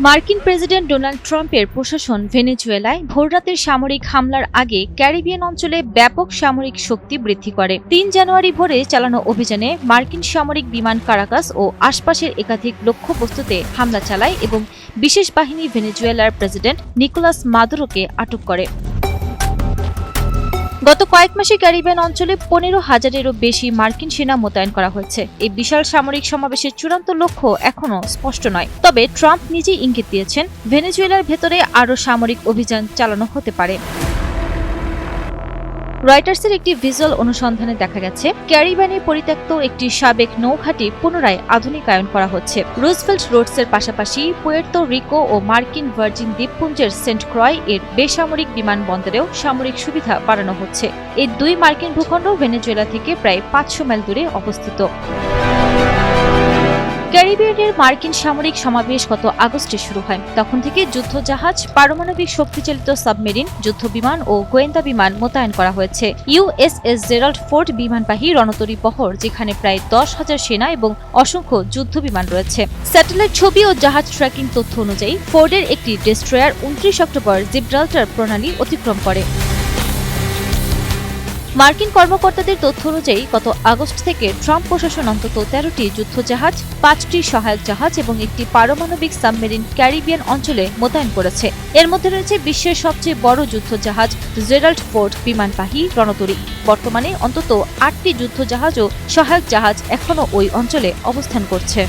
মার্কিন president Donald ট্রাম্পের প্রশাসন ভেনেজুয়েলায় ভোররাতের সামরিক হামলার আগে ক্যারিবিয়ান অঞ্চলে ব্যাপক সামরিক শক্তি বৃদ্ধি করে। ৩ জানুয়ারি ভোরে চালানো অভিযানে মার্কিন সামরিক বিমান কারাকাস ও আশপাশের একাধিক লক্ষ্যবস্তুতে হামলা চালায় এবং বিশেষ বাহিনী ভেনেজুয়েলার প্রেসিডেন্ট নিকোলাস মাদুরোকে আটক করে। গত কয়েক মাসে ক্যারিবিয়ান অঞ্চলে ১৫,০০০-এরও বেশি মার্কিন সেনা মোতায়েন করা হয়েছে। এই বিশাল সামরিক সমাবেশের চূড়ান্ত লক্ষ্য এখনও স্পষ্ট নয়, তবে ট্রাম্প নিজেই ইঙ্গিত দিয়েছেন ভেনেজুয়েলার ভেতরে আরও সামরিক অভিযান চালানো হতে পারে। রয়টার্সের একটি ভিজুয়াল অনুসন্ধানে দেখা গেছে ক্যারিবিয়ানে পরিত্যক্ত একটি সাবেক নৌঘাঁটি পুনরায় আধুনিকায়ন করা হচ্ছে। রুজভেল্ট রোডসের পাশাপাশি পুয়ের্তো রিকো ও মার্কিন ভার্জিন দ্বীপপুঞ্জের সেন্ট ক্রয় এর বেসামরিক বিমানবন্দরেও সামরিক সুবিধা বাড়ানো হচ্ছে। এই দুই মার্কিন ভূখণ্ড ভেনেজুয়েলা থেকে প্রায় ৫০০ মাইল দূরে অবস্থিত। ক্যারিবিয়ানের মার্কিন সামরিক সমাবেশ গত আগস্টে শুরু হয়। তখন থেকে যুদ্ধজাহাজ, পারমাণবিক শক্তিচালিত সাবমেরিন, যুদ্ধবিমান ও গোয়েন্দা বিমান মোতায়েন করা হয়েছে। ইউএসএস জেরাল্ড ফোর্ড বিমানবাহী রণতরী বহর, যেখানে প্রায় ১০,০০০ সেনা এবং অসংখ্য যুদ্ধবিমান রয়েছে। স্যাটেলাইট ছবি ও জাহাজ ট্র্যাকিং তথ্য অনুযায়ী ফোর্ডের একটি ডেস্ট্রয়ার ২৯ অক্টোবর জিব্রাল্টার প্রণালী অতিক্রম করে। মার্কিন কর্মকর্তাদের তথ্য অনুযায়ী গত আগস্ট থেকে ট্রাম্প প্রশাসন অন্তত ১৩টি যুদ্ধজাহাজ, ৫টি সহায়ক জাহাজ এবং একটি পারমাণবিক সাবমেরিন ক্যারিবিয়ান অঞ্চলে মোতায়েন করেছে। এর মধ্যে রয়েছে বিশ্বের সবচেয়ে বড় যুদ্ধজাহাজ জেরাল্ড ফোর্ড বিমানবাহী রণতরী। বর্তমানে অন্তত ৮টি যুদ্ধজাহাজ ও সহায়ক জাহাজ এখনও ওই অঞ্চলে অবস্থান করছে।